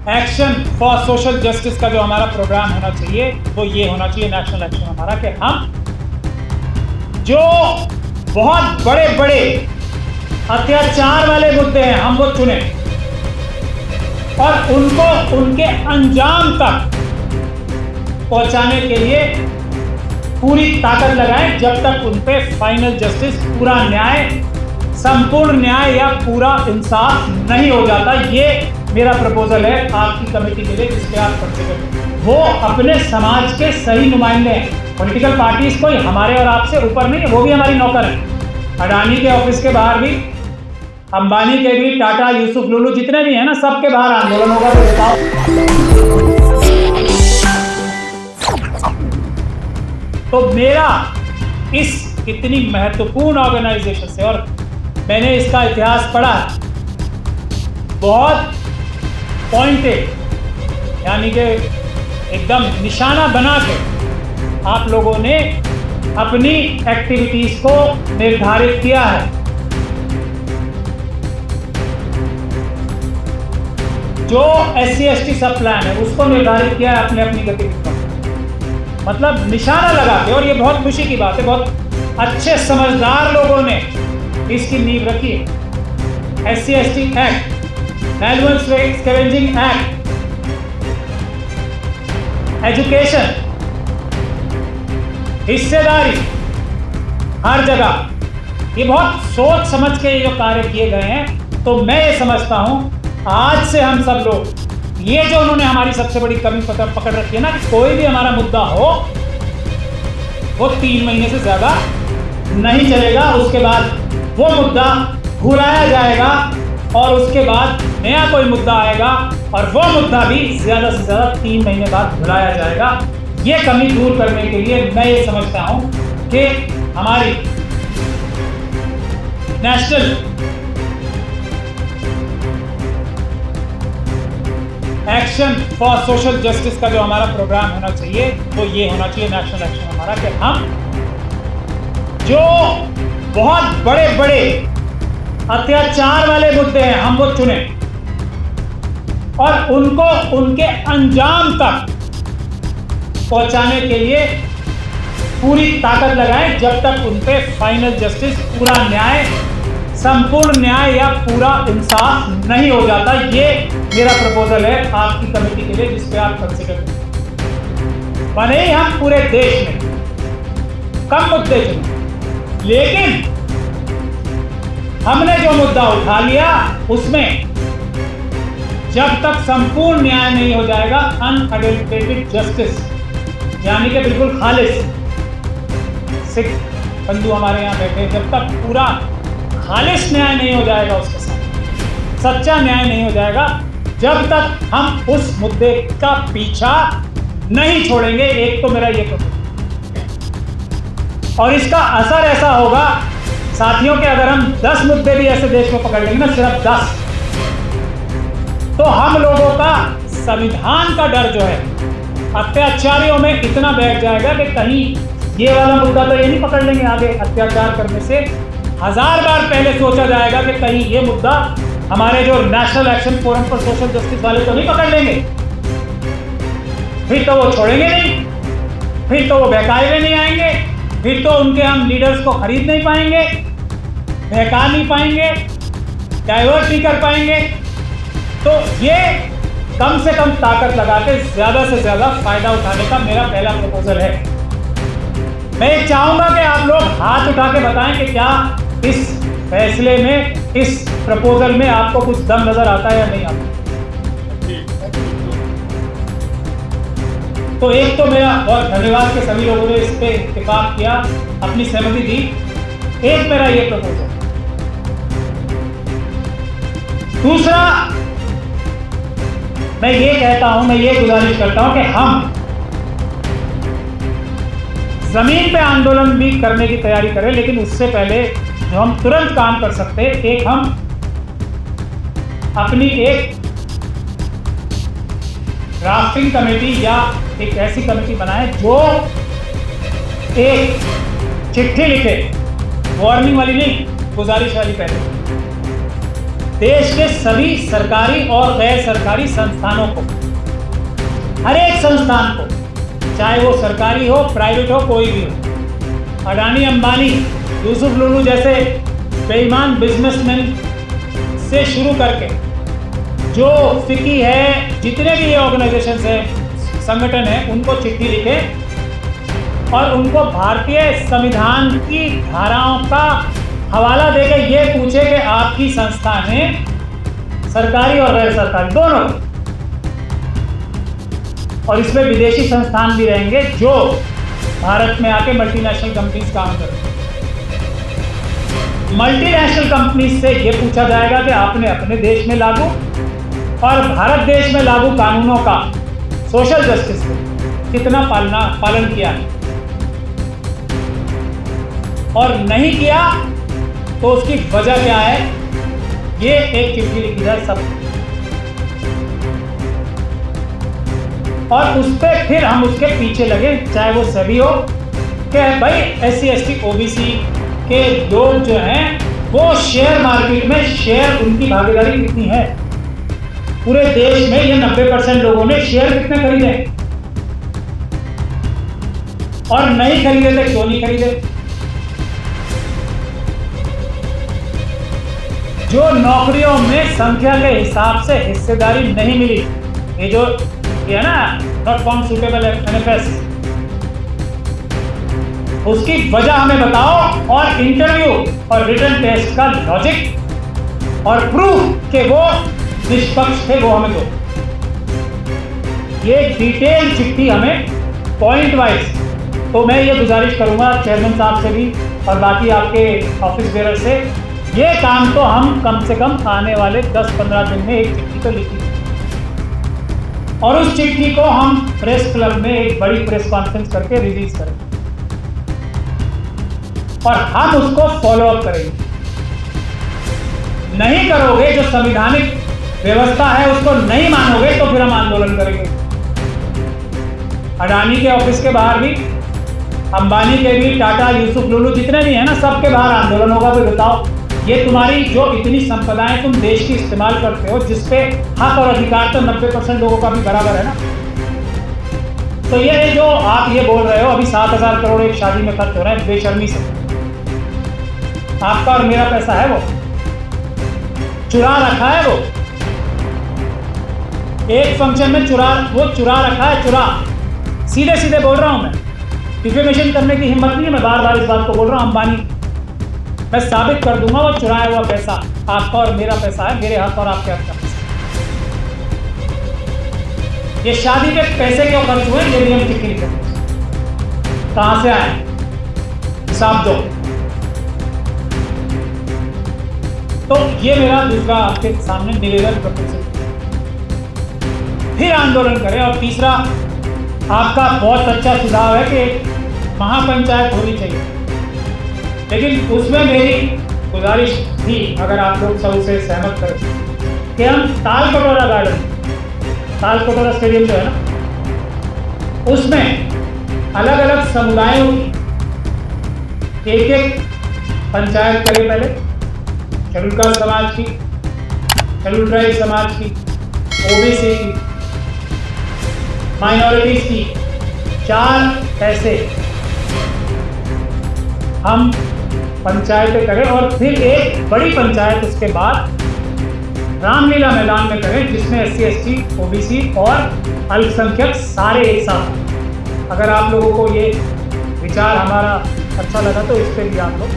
Action for social justice का जो हमारा प्रोग्राम होना चाहिए वो ये होना चाहिए नेशनल एक्शन हमारा, कि हम जो बहुत बड़े बड़े अत्याचार वाले मुद्दे हैं हम वो चुने और उनको उनके अंजाम तक पहुंचाने के लिए पूरी ताकत लगाएं जब तक उन पे फाइनल जस्टिस, पूरा न्याय, संपूर्ण न्याय या पूरा इंसाफ नहीं हो जाता। ये मेरा प्रपोजल है आपकी कमेटी के लिए, जिसके आप कंसिडर। वो अपने समाज के सही नुमाइंदे हैं। पॉलिटिकल पार्टीज कोई हमारे और आपसे ऊपर नहीं है, वो भी हमारी नौकर है। अडानी के ऑफिस के बाहर भी, अंबानी के भी, टाटा, यूसुफ, लुलू जितने भी हैं ना, सबके बाहर आंदोलन होगा। तो बताओ, तो मेरा इस इतनी महत्वपूर्ण ऑर्गेनाइजेशन से, और मैंने इसका इतिहास पढ़ा, बहुत पॉइंटेड, यानी कि एकदम निशाना बना के आप लोगों ने अपनी एक्टिविटीज को निर्धारित किया है। जो SC/ST सब प्लान है उसको निर्धारित किया है अपने अपनी गतिविधियों, मतलब निशाना लगा के। और ये बहुत खुशी की बात है, बहुत अच्छे समझदार लोगों ने इसकी नींव रखी है। SC/ST act, annual scavenging act, education, हिस्सेदारी, हर जगह ये बहुत सोच समझ के जो कार्य किए गए हैं। तो मैं ये समझता हूं आज से हम सब लोग, ये जो उन्होंने हमारी सबसे बड़ी कमी पकड़ रखी है ना, कि कोई भी हमारा मुद्दा हो वो 3 महीने से ज्यादा नहीं चलेगा, उसके बाद वो मुद्दा भुलाया जाएगा और उसके बाद नया कोई मुद्दा आएगा और वो मुद्दा भी ज्यादा से ज्यादा 3 महीने बाद भुलाया जाएगा। ये कमी दूर करने के लिए मैं ये समझता हूं कि हमारी national action for social justice का जो हमारा प्रोग्राम होना चाहिए वो ये होना चाहिए नेशनल एक्शन हमारा, कि हम जो बहुत बड़े बड़े अत्याचार वाले मुद्दे हैं हम वो चुने और उनको उनके अंजाम तक पहुंचाने के लिए पूरी ताकत लगाएं जब तक उन पे फाइनल जस्टिस, पूरा न्याय, संपूर्ण न्याय या पूरा इंसाफ नहीं हो जाता। ये मेरा प्रपोजल है आपकी कमेटी के लिए, जिसपे आप कंसिडर करें। भले ही हम पूरे देश में कम मुद्दे चुने, लेकिन हमने जो मुद्दा उठा लिया उसमें जब तक संपूर्ण न्याय नहीं हो जाएगा, अनएडल्टरेटेड जस्टिस, यानी कि बिल्कुल खालिस, सिख बंधु हमारे यहाँ बैठे, जब तक पूरा खालिस न्याय नहीं हो जाएगा, उसके साथ सच्चा न्याय नहीं हो जाएगा, जब तक हम उस मुद्दे का पीछा नहीं छोड़ेंगे। एक तो मेरा ये प्रपोजल, और इसका असर ऐसा होगा साथियों के, अगर हम 10 मुद्दे भी ऐसे देश में पकड़ लेंगे ना, सिर्फ 10, तो हम लोगों का संविधान का डर जो है अत्याचारियों में इतना बैठ जाएगा कि कहीं ये वाला मुद्दा तो ये नहीं पकड़ लेंगे, आगे अत्याचार करने से 1000 बार पहले सोचा जाएगा कि कहीं ये मुद्दा हमारे जो national action forum for social justice वाले तो नहीं पकड़ लेंगे। फिर तो वो छोड़ेंगे नहीं, फिर तो वो बहकाए हुए नहीं आएंगे, फिर तो उनके हम लीडर्स को खरीद नहीं पाएंगे, बहका नहीं पाएंगे, डाइवर्ट नहीं कर पाएंगे। तो ये कम से कम ताकत लगा के ज्यादा से ज्यादा फायदा उठाने का मेरा पहला प्रपोजल है। मैं चाहूंगा कि आप लोग हाथ उठा के बताएं कि क्या इस फैसले में, इस प्रपोजल में आपको कुछ दम नजर आता है या नहीं आता। तो एक तो मेरा बहुत धन्यवाद कि सभी लोगों ने इस पे इत्तेफाक किया, अपनी सहमति दी। एक मेरा ये प्रपोजल। दूसरा, मैं ये कहता हूं, मैं ये गुजारिश करता हूं कि हम जमीन पे आंदोलन भी करने की तैयारी करें, लेकिन उससे पहले जो हम तुरंत काम कर सकते हैं, एक हम अपनी एक ड्राफ्टिंग कमेटी या एक ऐसी कमेटी बनाएं जो एक चिट्ठी लिखे, वार्निंग वाली नहीं, गुजारिश वाली, पहले देश के सभी सरकारी और गैर सरकारी संस्थानों को, हर एक संस्थान को, चाहे वो सरकारी हो, प्राइवेट हो, कोई भी हो, अडानी, अंबानी, यूसुफ लुलू जैसे बेईमान बिजनेसमैन से शुरू करके जो फिकी है, जितने भी ये ऑर्गेनाइजेशन है, संगठन है, उनको चिट्ठी लिखे और उनको भारतीय संविधान की धाराओं का हवाला देकर ये पूछे कि आपकी संस्था में सरकारी और गैर सरकारी दोनों, और इसमें विदेशी संस्थान भी रहेंगे जो भारत में आके मल्टीनेशनल कंपनीज काम करें। मल्टीनेशनल कंपनीज से ये पूछा जाएगा कि आपने अपने देश में लागू और भारत देश में लागू कानूनों का सोशल जस्टिस कितना पालन किया है, और नहीं किया तो उसकी वजह क्या है, ये एक चिट्ठी लिखी जाए सब, और उस पर फिर हम उसके पीछे लगे, चाहे वो सभी हो कि भाई SC ST OBC के लोग जो हैं वो शेयर मार्केट में शेयर, उनकी भागीदारी कितनी है पूरे देश में। ये 90% लोगों ने शेयर कितने खरीदे, और नहीं खरीदे थे क्यों नहीं खरीदे। जो नौकरियों में संख्या के हिसाब से हिस्सेदारी नहीं मिली, ये जो है ना नॉट फाउंड सुटेबल NFS, उसकी वजह हमें बताओ, और इंटरव्यू और रिटन टेस्ट का लॉजिक और प्रूफ कि वो निष्पक्ष थे वो हमें दो। ये डिटेल चिट्ठी हमें पॉइंट वाइज, तो मैं ये गुजारिश करूंगा चेयरमैन साहब से भी और बाकी आपके ऑफिस बेरर से, ये काम तो हम कम से कम आने वाले 10-15 दिन में एक चिट्ठी तो लिखी, और उस चिट्ठी को हम प्रेस क्लब में एक बड़ी प्रेस कॉन्फ्रेंस करके रिलीज करें, और हम उसको फॉलो अप करेंगे। नहीं करोगे, जो संवैधानिक व्यवस्था है उसको नहीं मानोगे, तो फिर हम आंदोलन करेंगे। अडानी के ऑफिस के बाहर भी, अंबानी के भी, टाटा, यूसुफ लुलू जितने भी हैं ना, सबके बाहर आंदोलन होगा। फिर बताओ, ये तुम्हारी जो इतनी संपदाएं तुम देश की इस्तेमाल करते हो, जिसपे हक और अधिकार तो 90% लोगों का भी बराबर है ना, तो ये जो आप ये बोल रहे हो अभी 7,000 करोड़ एक शादी में खर्च हो रहे हैं बेशर्मी से, आपका और मेरा पैसा है, वो चुरा रखा है, वो एक फंक्शन में चुरा रखा है, सीधे सीधे बोल रहा हूं मैं, डिफेमेशन करने की हिम्मत नहीं है, मैं बार बार इस बात को बोल रहा हूं। अंबानी, मैं साबित कर दूंगा वो चुराया हुआ पैसा आपका और मेरा पैसा है, मेरे हक और आपके हक का पैसा। ये शादी पे पैसे क्यों खर्च हुए, ये भी हम चिट्ठी लिखें, कहां से आए, हिसाब दो। तो ये मेरा दूसरा आपके सामने निवेदन प्रपोजल, फिर आंदोलन करें। और तीसरा, आपका बहुत अच्छा सुझाव है कि महापंचायत होनी चाहिए, लेकिन उसमें मेरी गुजारिश थी, अगर आप लोग सब उसे सहमत करें, कि हम तालकटोरा गार्डन, तालकटोरा स्टेडियम जो है ना, उसमें अलग अलग समुदायों की एक पंचायत करें। पहले शेड्यूल कास्ट समाज की, शेड्यूल ट्राइब समाज की, OBC की, माइनॉरिटीज की, 4 ऐसे हम पंचायतें करें, और फिर एक बड़ी पंचायत उसके बाद रामलीला मैदान में करें, जिसमें SC ST OBC और अल्पसंख्यक सारे एक साथ। अगर आप लोगों को ये विचार हमारा अच्छा लगा तो इस पर भी आप लोग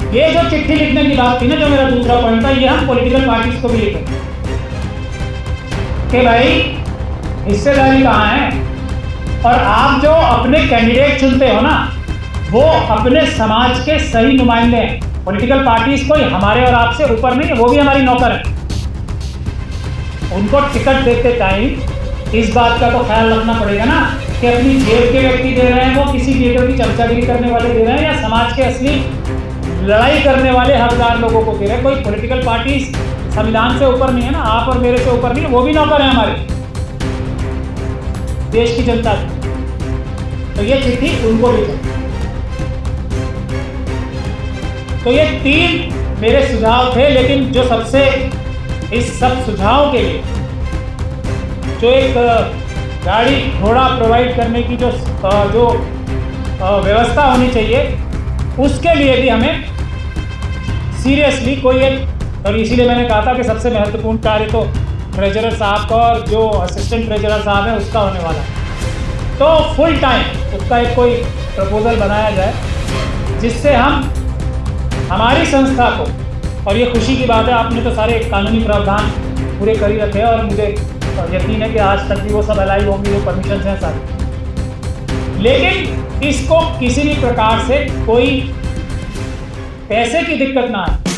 ये जो चिट्ठी लिखने की बात थी ना, जो मेरा दूसरा पॉइंट था, ये हम पॉलिटिकल पार्टीज को भी लिखें कि भाई हिस्सेदारी कहाँ है, और आप जो अपने कैंडिडेट चुनते हो ना, वो अपने समाज के सही नुमाइंदे हैं। पॉलिटिकल पार्टीज कोई हमारे और आपसे ऊपर नहीं है, वो भी हमारी नौकर है। उनको टिकट देते टाइम इस बात का तो ख्याल रखना पड़ेगा ना कि अपनी जेब के व्यक्ति दे रहे हैं, वो किसी लीडर की चमचागिरी करने वाले दे रहे हैं, या समाज के असली लड़ाई करने वाले हकदार लोगों को दे रहे हैं। कोई पॉलिटिकल पार्टी संविधान से ऊपर नहीं है ना, आप और मेरे से ऊपर नहीं है, वो भी नौकर है हमारे देश की जनता की। तो ये चिट्ठी उनको भी तो ये 3 मेरे सुझाव थे, लेकिन जो सबसे इस सब सुझावों के लिए जो एक गाड़ी घोड़ा प्रोवाइड करने की जो व्यवस्था होनी चाहिए, उसके लिए भी हमें सीरियसली कोई एक, और इसीलिए मैंने कहा था कि सबसे महत्वपूर्ण कार्य तो ट्रेजरर साहब का और जो असिस्टेंट ट्रेजरर साहब है उसका होने वाला है। तो फुल टाइम उसका एक कोई प्रपोजल बनाया जाए जिससे हम हमारी संस्था को, और ये खुशी की बात है आपने तो सारे कानूनी प्रावधान पूरे कर ही रखे हैं और मुझे यकीन है कि आज तक भी वो सब अलाइव होंगी, वो परमिशन हैं सारी, लेकिन इसको किसी भी प्रकार से कोई पैसे की दिक्कत ना आए।